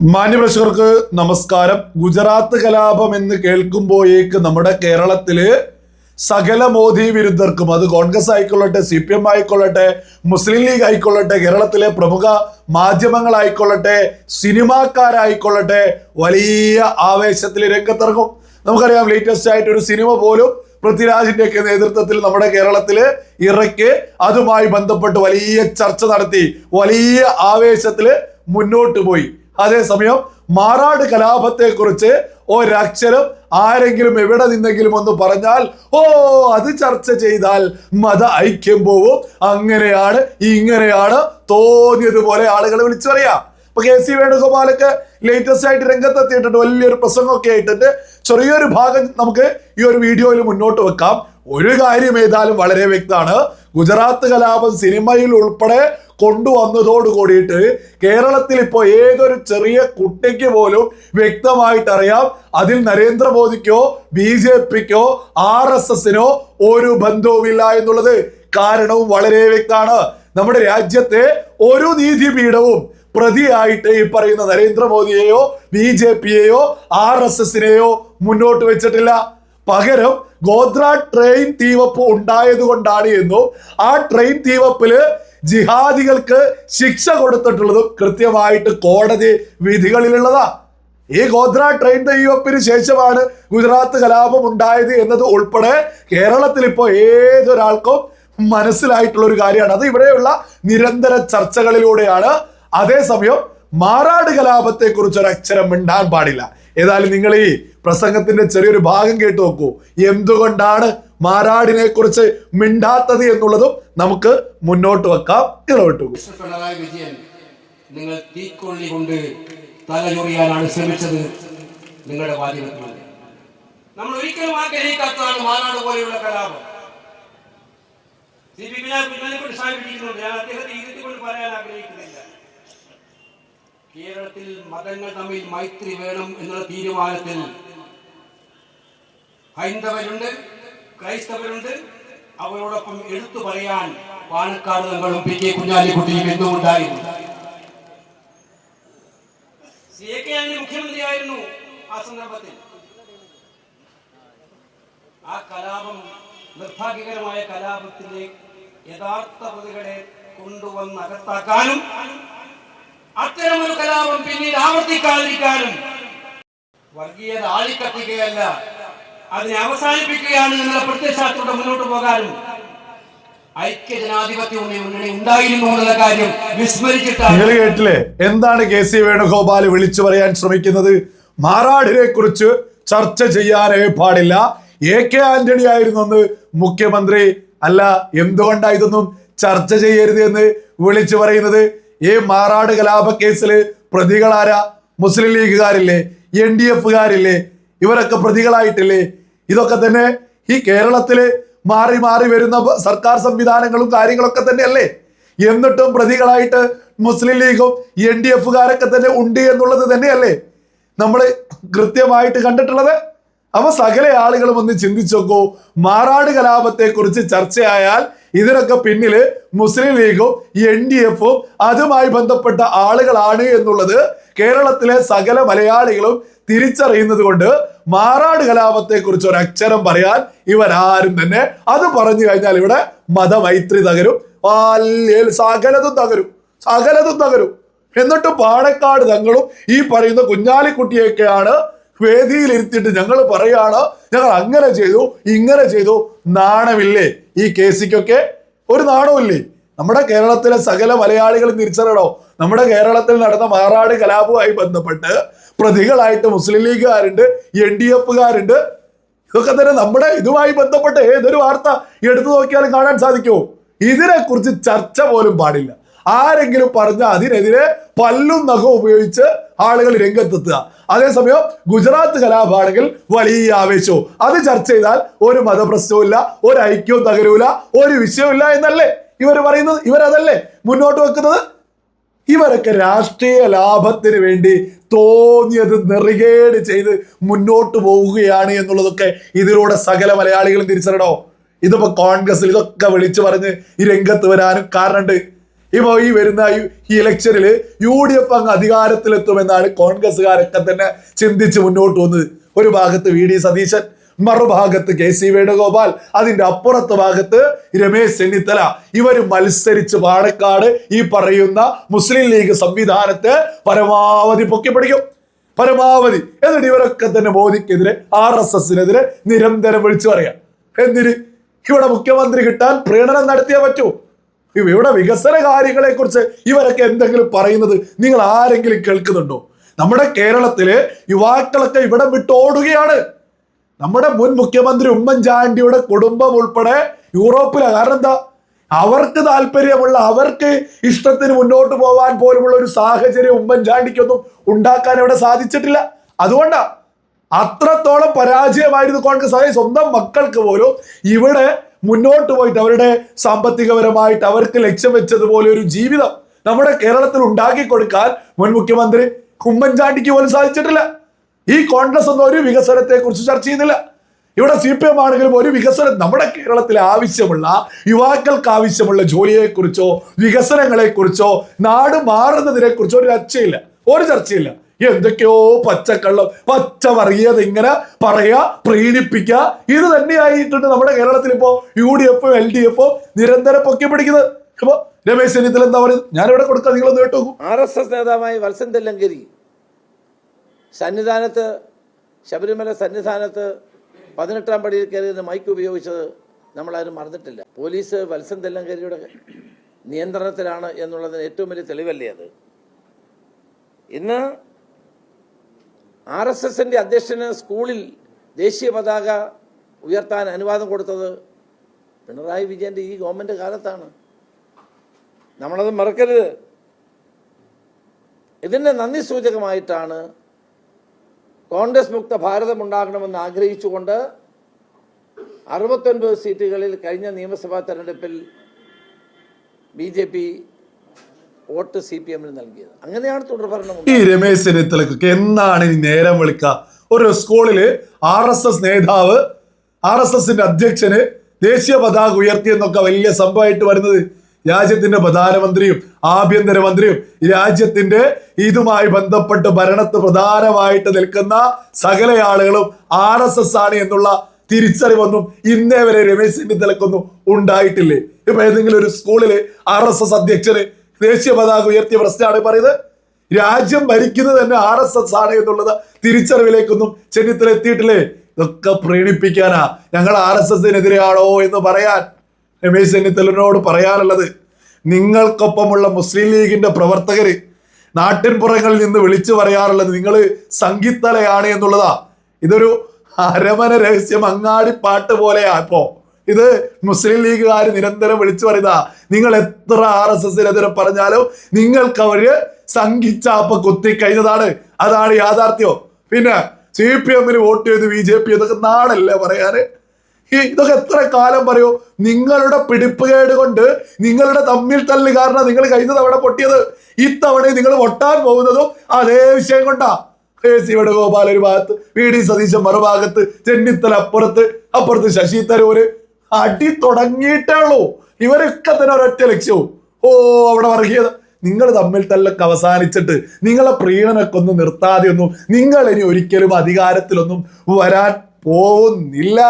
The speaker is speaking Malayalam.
മാന്യപ്രേക്ഷകർക്ക് നമസ്കാരം. ഗുജറാത്ത് കലാപം എന്ന് കേൾക്കുമ്പോഴേക്ക് നമ്മുടെ കേരളത്തില് സകല മോദി വിരുദ്ധർക്കും, അത് കോൺഗ്രസ് ആയിക്കൊള്ളട്ടെ, CPM ആയിക്കൊള്ളട്ടെ, മുസ്ലിം ലീഗ് ആയിക്കൊള്ളട്ടെ, കേരളത്തിലെ പ്രമുഖ മാധ്യമങ്ങളായിക്കൊള്ളട്ടെ, സിനിമാക്കാരായിക്കൊള്ളട്ടെ, വലിയ ആവേശത്തിൽ രംഗത്തിറങ്ങും. നമുക്കറിയാം, ലേറ്റസ്റ്റ് ആയിട്ട് ഒരു സിനിമ പോലും പൃഥ്വിരാജിന്റെ ഒക്കെ നേതൃത്വത്തിൽ നമ്മുടെ കേരളത്തില് ഇറക്കി അതുമായി ബന്ധപ്പെട്ട് വലിയ ചർച്ച നടത്തി വലിയ ആവേശത്തില് മുന്നോട്ട് പോയി. അതേസമയം മാറാട് കലാപത്തെ കുറിച്ച് ഒരക്ഷരം ആരെങ്കിലും എവിടെ നിന്നെങ്കിലും ഒന്ന് പറഞ്ഞാൽ അത് ചർച്ച ചെയ്താൽ മത ഐക്യം പോവും, അങ്ങനെയാണ് ഇങ്ങനെയാണ് തോന്നിയതുപോലെ ആളുകൾ വിളിച്ചു പറയാം. ഇപ്പൊ KC വേണുഗോപാലൊക്കെ ലേറ്റസ്റ്റ് ആയിട്ട് രംഗത്തെത്തിയിട്ടുണ്ട്, വലിയൊരു പ്രസംഗമൊക്കെ ആയിട്ടുണ്ട്. ചെറിയൊരു ഭാഗം നമുക്ക് ഈ ഒരു വീഡിയോയിൽ മുന്നോട്ട് വെക്കാം. ഒരു കാര്യം ഏതായാലും വളരെ വ്യക്തമാണ്, ഗുജറാത്ത് കലാപം സിനിമയിൽ ഉൾപ്പെടെ കൊണ്ടുവന്നതോട് കൂടിയിട്ട് കേരളത്തിൽ ഇപ്പോൾ ഏതൊരു ചെറിയ കുട്ടിക്ക് പോലും വ്യക്തമായിട്ട് അറിയാം അതിൽ നരേന്ദ്രമോദിക്കോ BJPക്കോ RSSനോ ഒരു ബന്ധവുമില്ല എന്നുള്ളത്. കാരണവും വളരെ വ്യക്തമാണ്. നമ്മുടെ രാജ്യത്തെ ഒരു നീതിപീഠവും പ്രതിയായിട്ട് ഈ പറയുന്ന നരേന്ദ്രമോദിയെയോ BJPയെയോ RSSനെയോ മുന്നോട്ട് വെച്ചിട്ടില്ല. പകരം ഗോദ്ര ട്രെയിൻ തീവപ്പ് ഉണ്ടായത് കൊണ്ടാണ് എന്നും ആ ട്രെയിൻ തീവപ്പില് ജിഹാദികൾക്ക് ശിക്ഷ കൊടുത്തിട്ടുള്ളതും കൃത്യമായിട്ട് കോടതി വിധികളിലുള്ളതാ. ഈ ഗോദ്ര ട്രെയിൻ തീവപ്പിന് ശേഷമാണ് ഗുജറാത്ത് കലാപം ഉണ്ടായത് എന്നത് ഉൾപ്പെടെ കേരളത്തിൽ ഇപ്പോൾ ഏതൊരാൾക്കും മനസ്സിലായിട്ടുള്ള ഒരു കാര്യമാണ്. അത് ഇവിടെയുള്ള നിരന്തര ചർച്ചകളിലൂടെയാണ്. അതേസമയം മാറാട് കലാപത്തെ കുറിച്ച് ഒരു അക്ഷരം മിണ്ടാൻ പാടില്ല. ഏതായാലും നിങ്ങൾ ഈ പ്രസംഗത്തിന്റെ ചെറിയൊരു ഭാഗം കേട്ടു നോക്കൂ. എന്തുകൊണ്ടാണ് മാറാടിനെ കുറിച്ച് മിണ്ടാത്തത് എന്നുള്ളതും നമുക്ക് മുന്നോട്ട് വെക്കാം. പിണറായി വിജയൻ, നിങ്ങൾ തീക്കൊള്ളി കൊണ്ട് തലചൊറിയാനാണ് ശ്രമിച്ചത്. നിങ്ങളുടെ വാചകത്തിൽ നമ്മൾ ഒരിക്കലും ആഗ്രഹിക്കാത്തതാണ് മാറാട് പോലെയുള്ള കലാപം. ഞാൻ അദ്ദേഹത്തെ ഇരുത്തിക്കൊണ്ട് പറയാൻ ആഗ്രഹിക്കുന്നില്ല. കേരളത്തിൽ മതങ്ങൾ തമ്മിൽ മൈത്രി വേണം എന്നുള്ള തീരുമാനത്തിൽ ഹൈന്ദവരുണ്ട്, ക്രൈസ്തവരുണ്ട്. അവരോടൊപ്പം എടുത്തു പറയാൻ പാണക്കാട് തങ്ങളും PK കുഞ്ഞാലിക്കുട്ടിയും എന്തുകൊണ്ടായിരുന്നു. CK മുഖ്യമന്ത്രിയായിരുന്നു ആ സന്ദർഭത്തിൽ. ആ കലാപം, നിർഭാഗ്യകരമായ കലാപത്തിലെ യഥാർത്ഥ പ്രതികളെ കൊണ്ടുവന്ന് അകത്താക്കാനും അത്തരമൊരു കലാപം പിന്നീട് ആവർത്തിക്കാതിരിക്കാനും വർഗീയത ആളിക്കത്തിക്കുകയല്ല, അതിനെ അവസാനിപ്പിക്കുകയാണ് എന്നുള്ള പ്രത്യയശാസ്ത്രത്തോടെ മുന്നോട്ട് പോകാനും ഐക്യജനാധിപത്യ മുന്നണി ഉണ്ടായിരുന്നു എന്നുള്ള കാര്യം വിസ്മരിച്ചിട്ടാണ്. നിങ്ങൾ കേട്ടില്ലേ എന്താണ് KC വേണുഗോപാൽ വിളിച്ചു പറയാൻ ശ്രമിക്കുന്നത്? മാറാടിനെ കുറിച്ച് ചർച്ച ചെയ്യാനേ പാടില്ല. AK ആന്റണി ആയിരുന്നു അന്ന് മുഖ്യമന്ത്രി. അല്ല, എന്തുകൊണ്ടാ ഇതൊന്നും ചർച്ച ചെയ്യരുത് എന്ന് വിളിച്ചു പറയുന്നത്? ഈ മാറാട് കലാപ കേസില് പ്രതികളാരാ? മുസ്ലിം ലീഗുകാരില്ലേ, NDFകാരില്ലേ, ഇവരൊക്കെ പ്രതികളായിട്ടില്ലേ? ഇതൊക്കെ തന്നെ ഈ കേരളത്തില് മാറി മാറി വരുന്ന സർക്കാർ സംവിധാനങ്ങളും കാര്യങ്ങളൊക്കെ തന്നെയല്ലേ? എന്നിട്ടും പ്രതികളായിട്ട് മുസ്ലിം ലീഗും NDFകാരൊക്കെ തന്നെ ഉണ്ട് എന്നുള്ളത് തന്നെയല്ലേ നമ്മൾ കൃത്യമായിട്ട് കണ്ടിട്ടുള്ളത്. അപ്പൊ സകല ആളുകളും ഒന്ന് ചിന്തിച്ചു നോക്കൂ. മാറാട് കലാപത്തെ കുറിച്ച് ചർച്ചയായാൽ ഇതിനൊക്കെ പിന്നില് മുസ്ലിം ലീഗും NDFും അതുമായി ബന്ധപ്പെട്ട ആളുകളാണ് എന്നുള്ളത് കേരളത്തിലെ സകല മലയാളികളും തിരിച്ചറിയുന്നത് കൊണ്ട് മാറാട് കലാപത്തെ കുറിച്ച് ഒരു അക്ഷരം പറയാൻ ഇവരാരും തന്നെ, അത് പറഞ്ഞു കഴിഞ്ഞാൽ ഇവിടെ മതമൈത്രി തകരും, സകലതും തകരും, സകലതും തകരും. എന്നിട്ട് പാണക്കാട് തങ്ങളും ഈ പറയുന്ന കുഞ്ഞാലിക്കുട്ടിയൊക്കെയാണ് വേദിയിൽ ഇരുത്തിയിട്ട് ഞങ്ങൾ പറയാണ് ഞങ്ങൾ അങ്ങനെ ചെയ്തു ഇങ്ങനെ ചെയ്തു. നാണമില്ലേ ഈ KCക്കൊക്കെ? ഒരു നാണമില്ലേ? നമ്മുടെ കേരളത്തിലെ സകല മലയാളികളും തിരിച്ചറിയണോ, നമ്മുടെ കേരളത്തിൽ നടന്ന മാറാട് കലാപവുമായി ബന്ധപ്പെട്ട് പ്രതികളായിട്ട് മുസ്ലിം ലീഗുകാരുണ്ട്, NDFകാരുണ്ട്. ഇതൊക്കെ തന്നെ നമ്മുടെ ഇതുമായി ബന്ധപ്പെട്ട് ഏതൊരു വാർത്ത എടുത്തു നോക്കിയാലും കാണാൻ സാധിക്കുമോ? ഇതിനെക്കുറിച്ച് ചർച്ച പോലും പാടില്ല. ആരെങ്കിലും പറഞ്ഞ അതിനെതിരെ പല്ലും നഖവും ഉപയോഗിച്ച് ആളുകൾ രംഗത്തെത്തുക. അതേസമയം ഗുജറാത്ത് കലാപമാണെങ്കിൽ വലിയ ആവേശവും, അത് ചർച്ച ചെയ്താൽ ഒരു മതപ്രശ്നവും ഇല്ല, ഒരു ഐക്യവും തകരൂല, ഒരു വിഷയമില്ല എന്നല്ലേ ഇവർ പറയുന്നത്? ഇവരതല്ലേ മുന്നോട്ട് വെക്കുന്നത്? ഇവരൊക്കെ രാഷ്ട്രീയ ലാഭത്തിന് വേണ്ടി തോന്നിയത് നെറികേട് ചെയ്ത് മുന്നോട്ട് പോവുകയാണ് എന്നുള്ളതൊക്കെ ഇതിലൂടെ സകല മലയാളികളും തിരിച്ചറിയണോ? ഇതിപ്പോ കോൺഗ്രസിൽ ഇതൊക്കെ വിളിച്ചു പറഞ്ഞ് ഈ രംഗത്ത് വരാനും കാരണമുണ്ട്. ഇപ്പോ ഈ വരുന്ന ഈ ഇലക്ഷനിൽ UDF അങ്ങ് അധികാരത്തിലെത്തുമെന്നാണ് കോൺഗ്രസ്സുകാരൊക്കെ തന്നെ ചിന്തിച്ച് മുന്നോട്ട് വന്നത്. ഒരു ഭാഗത്ത് VD സതീശൻ, മറുഭാഗത്ത് KC വേണുഗോപാൽ, അതിന്റെ അപ്പുറത്തെ ഭാഗത്ത് രമേശ് ചെന്നിത്തല. ഇവര് മത്സരിച്ച് പാണക്കാട് ഈ പറയുന്ന മുസ്ലിം ലീഗ് സംവിധാനത്തെ പരമാവധി പൊക്കിപ്പിടിക്കും, പരമാവധി. എന്നിട്ട് ഇവരൊക്കെ തന്നെ മോദിക്കെതിരെ RSSനെതിരെ നിരന്തരം വിളിച്ചു പറയാം. എന്തിന്? ഇവിടെ മുഖ്യമന്ത്രി കിട്ടാൻ പ്രീണനം നടത്തിയേ പറ്റൂ. ഇവിടെ വികസന കാര്യങ്ങളെ കുറിച്ച് ഇവരൊക്കെ എന്തെങ്കിലും പറയുന്നത് നിങ്ങൾ ആരെങ്കിലും കേൾക്കുന്നുണ്ടോ? നമ്മുടെ കേരളത്തിലെ യുവാക്കളൊക്കെ ഇവിടെ വിട്ടോടുകയാണ്. നമ്മുടെ മുൻ മുഖ്യമന്ത്രി ഉമ്മൻചാണ്ടിയുടെ കുടുംബം ഉൾപ്പെടെ യൂറോപ്പിലാണ്. കാരണം എന്താ? അവർക്ക് താല്പര്യമുള്ള, അവർക്ക് ഇഷ്ടത്തിന് മുന്നോട്ട് പോകാൻ പോലുമുള്ള ഒരു സാഹചര്യം ഉമ്മൻചാണ്ടിക്കൊന്നും ഉണ്ടാക്കാൻ ഇവിടെ സാധിച്ചിട്ടില്ല. അതുകൊണ്ടാ അത്രത്തോളം പരാജയമായിരുന്നു കോൺഗ്രസ്. അതായത് സ്വന്തം മക്കൾക്ക് പോലും ഇവിടെ മുന്നോട്ട് പോയിട്ട് അവരുടെ സാമ്പത്തികപരമായിട്ട് അവർക്ക് ലക്ഷ്യം വെച്ചതുപോലെ ഒരു ജീവിതം നമ്മുടെ കേരളത്തിൽ ഉണ്ടാക്കി കൊടുക്കാൻ മുൻ മുഖ്യമന്ത്രി ഉമ്മൻചാണ്ടിക്ക് പോലും സാധിച്ചിട്ടില്ല. ഈ കോൺഗ്രസ് ഒന്നും ഒരു വികസനത്തെ കുറിച്ച് ചർച്ച ചെയ്യുന്നില്ല. ഇവിടെ CPM ആണെങ്കിലും ഒരു വികസനം നമ്മുടെ കേരളത്തിൽ ആവശ്യമുള്ള, യുവാക്കൾക്ക് ആവശ്യമുള്ള ജോലിയെക്കുറിച്ചോ വികസനങ്ങളെ കുറിച്ചോ നാട് മാറുന്നതിനെ കുറിച്ചോ ഒരു ചർച്ചയില്ല, ഒരു ചർച്ചയില്ല. എന്തൊക്കെയോ പച്ചക്കള്ളം, പച്ച വർഗീയത ഇങ്ങനെ പറയാ, പ്രീണിപ്പിക്കുക. ഇത് തന്നെയായിട്ടുണ്ട് നമ്മുടെ കേരളത്തിൽ ഇപ്പോ UDF LDF നിരന്തരം പൊക്കി പിടിക്കുന്നത്. ഇപ്പൊ രമേശ് ചെന്നിത്തല എന്താ പറയുന്നത്? ഞാനിവിടെ കൊടുക്കാം, നിങ്ങളൊന്ന് കേട്ടു. RSS നേതാവായ വത്സൻ തെല്ലങ്കേരി സന്നിധാനത്ത്, ശബരിമല സന്നിധാനത്ത് 18-ാം പടിയിൽ കയറിയത് മൈക്ക് ഉപയോഗിച്ചത് നമ്മളാരും മറന്നിട്ടില്ല. പോലീസ് വത്സൻ തെല്ലങ്കേരിയുടെ നിയന്ത്രണത്തിലാണ് എന്നുള്ളതിന് ഏറ്റവും വലിയ തെളിവല്ലേ അത്? ഇന്ന് RSSന്റെ അധ്യക്ഷന് സ്കൂളിൽ ദേശീയ പതാക ഉയർത്താൻ അനുവാദം കൊടുത്തത് പിണറായി വിജയന്റെ ഈ ഗവൺമെന്റ് കാലത്താണ്. നമ്മളത് മറക്കരുത്. ഇതിന്റെ നന്ദി സൂചകമായിട്ടാണ് കോൺഗ്രസ് മുക്ത ഭാരതം ഉണ്ടാകണമെന്ന് ആഗ്രഹിച്ചുകൊണ്ട് 69 സീറ്റുകളിൽ കഴിഞ്ഞ നിയമസഭാ തെരഞ്ഞെടുപ്പിൽ BJP വോട്ട് CPMന് നൽകിയത്. അങ്ങനെയാണ് തുടർഭരണം. ഈ രമേശ് ചെന്നിത്തലക്കൊക്കെ എന്നാണ് ഇനി നേരം വിളിക്കുക? ഒരു സ്കൂളില് RSS നേതാവ്, RSSന്റെ അധ്യക്ഷന് ദേശീയ പതാക ഉയർത്തിയെന്നൊക്കെ വലിയ സംഭവമായിട്ട് വരുന്നത്. രാജ്യത്തിന്റെ പ്രധാനമന്ത്രിയും ആഭ്യന്തരമന്ത്രിയും രാജ്യത്തിന്റെ ഇതുമായി ബന്ധപ്പെട്ട് ഭരണത്ത് പ്രധാനമായിട്ട് നിൽക്കുന്ന സകല ആളുകളും RSS ആണ് എന്നുള്ള തിരിച്ചറിവൊന്നും ഇന്നേ വരെ രമേശ് ചെന്നിത്തലക്കൊന്നും ഉണ്ടായിട്ടില്ലേ? ഇപ്പൊ ഏതെങ്കിലും ഒരു സ്കൂളില് RSS അധ്യക്ഷന് ദേശീയ പതാക ഉയർത്തിയ പ്രശ്നമാണ് പറയുന്നത്. രാജ്യം ഭരിക്കുന്നത് തന്നെ RSS ആണ് എന്നുള്ളത് തിരിച്ചറിവിലേക്കൊന്നും ചെന്നിത്തല എത്തിയിട്ടില്ലേ? ഇതൊക്കെ പ്രീണിപ്പിക്കാനാ, ഞങ്ങൾ RSSനെതിരെയാണോ എന്ന് പറയാൻ രമേശ് ചെന്നിത്തലനോട് പറയാനുള്ളത്. നിങ്ങൾക്കൊപ്പമുള്ള മുസ്ലിം ലീഗിന്റെ പ്രവർത്തകര് നാട്ടിൻപുറങ്ങളിൽ നിന്ന് വിളിച്ചു പറയാറുള്ളത് നിങ്ങൾ സംഗീതലയാണ് എന്നുള്ളതാ. ഇതൊരു അരമന രഹസ്യം, അങ്ങാടി പാട്ട് പോലെയാ. ഇപ്പോ ഇത് മുസ്ലിം ലീഗുകാർ നിരന്തരം വിളിച്ചു പറയുന്നതാ. നിങ്ങൾ എത്ര RSSനെതിരെ പറഞ്ഞാലും നിങ്ങൾക്ക് അവര് സംഘിച്ചാപ്പ കുത്തി കഴിഞ്ഞതാണ്. അതാണ് യാഥാർത്ഥ്യം. പിന്നെ CPMന് വോട്ട് ചെയ്ത് BJP ഇതൊക്കെ നാടല്ലേ പറയാന്? ഇതൊക്കെ എത്ര കാലം പറയൂ? നിങ്ങളുടെ പിടിപ്പുകേട് കൊണ്ട്, നിങ്ങളുടെ തമ്മിൽ തല്ല് കാരണം നിങ്ങൾ കഴിഞ്ഞ തവണ പൊട്ടിയത്. ഇത്തവണ നിങ്ങൾ പൊട്ടാൻ പോകുന്നതും അതേ വിഷയം കൊണ്ടാ. KC വേണുഗോപാൽ ഒരു ഭാഗത്ത്, VD സതീശൻ മറുഭാഗത്ത്, ചെന്നിത്തല അപ്പുറത്ത് ശശി തരൂര്. അടി തുടങ്ങിയിട്ടേ ഉള്ളൂ. ഇവരൊക്കെ തന്നെ ഒരൊറ്റ ലക്ഷ്യവും, അവിടെ വർഗീയത. നിങ്ങൾ തമ്മിൽ തല്ലൊക്കെ അവസാനിച്ചിട്ട് നിങ്ങളെ പ്രീണനൊക്കെ ഒന്നും നിർത്താതെ ഒന്നും നിങ്ങൾ ഇനി ഒരിക്കലും അധികാരത്തിലൊന്നും വരാൻ പോകുന്നില്ല.